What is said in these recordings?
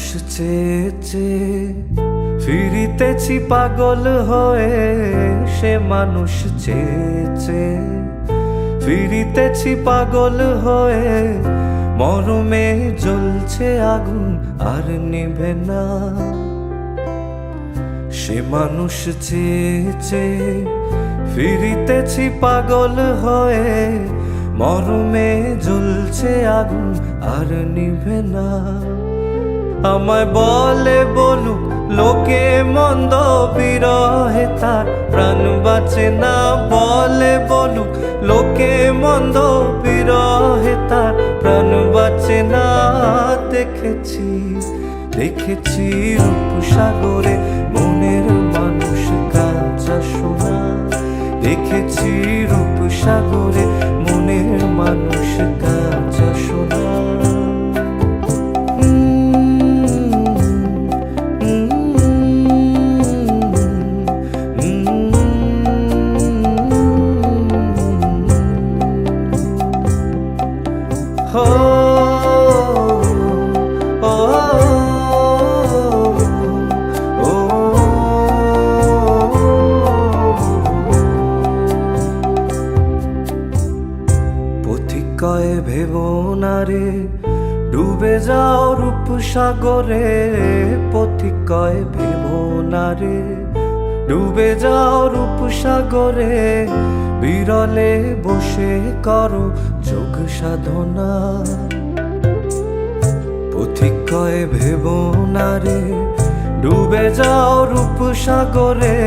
মানুষ চেয়ে চেয়ে ফিরিতেছি পাগল হয়ে, সে মানুষ চেয়ে চেয়ে ফিরিতেছি পাগল হয়ে। মরমে জ্বলছে আগুন আর নিভে না, সে মানুষ চেয়ে চেয়ে ফিরিতেছি পাগল হয়ে। মরমে জ্বলছে আগুন আর নিভে না। আমায় বলে বলুক লোকে মন্দ, বিরহে তার প্রাণ বাঁচে না। বলে বলুক লোকে মন্দ, বিরহে তার প্রাণ বাঁচে না। দেখেছি দেখেছি রূপসাগরে মনের মানুষ কাঁচা সোনা। দেখেছি রূপসাগরে মনের মানুষ কাঁচা সোনা। পথিকয়ে ভেবো না রে ডুবে যাও রূপসাগরে। পথিকয়ে ভেবো না রে ডুবে যাও রূপসাগরে। বিরলে বসে করো যোগ সাধনা। পথিকয়ে ভেবো না রে ডুবে যাও রূপসাগরে।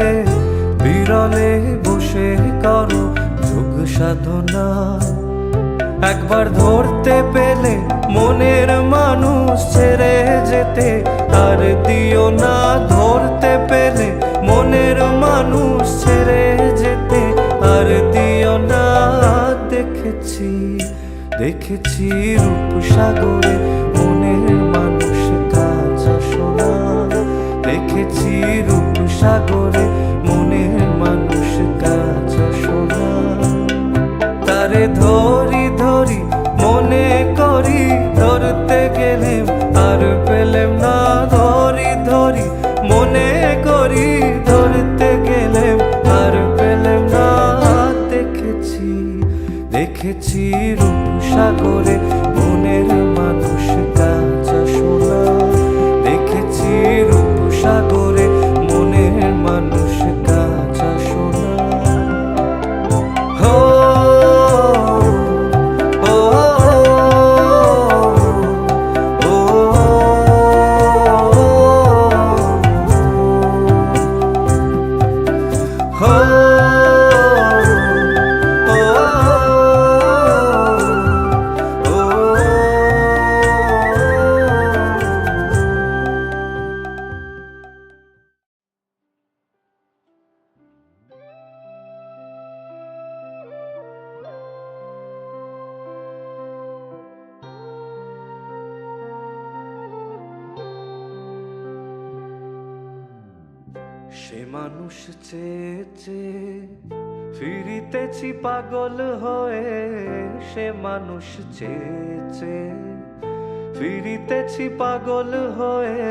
বিরলে বসে করো যোগ সাধনা। একবার ধরতে পেলে মনের মানুষ ছেড়ে যেতে আর দিও না। ধরতে পেলে মনের মানুষ ছেড়ে যেতে আর দিও না। দেখেছি দেখেছি রূপসাগরে মনের মানুষ কাঁচা সোনা। দেখেছি রূপসাগরে মনের মানুষ কাঁচা সোনা। তারে ধরি ধরি মনে করি, ধরতে গেলে আর পেলেম না। ধরি ধরি মনে করি, ধরতে গেলে আর পেলেম না। দেখেছি দেখেছি রূপসাগরে মনের মানুষ কাঁচা সোনা। দেখেছি রূপসাগরে মনের মানুষ কাঁচা সোনা। সে মানুষ চেয়ে চেয়ে ফিরিতেছি পাগল হয়ে। সে মানুষ চেয়ে চেয়ে ফিরিতেছি পাগল হয়ে।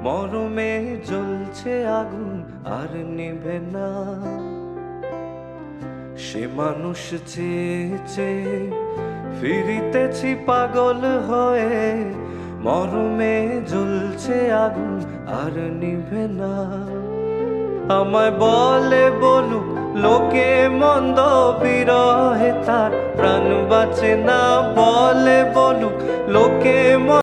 মরমে জ্বলছে আগুন আর নিভে না, সে মানুষ চেয়ে চেয়ে ফিরিতেছি পাগল হয়ে। মরমে জ্বলছে আগুন আর নিভে না। আমায় বলে বলুক লোকে মন্দ, বিরহে তার প্রাণ বাঁচে না।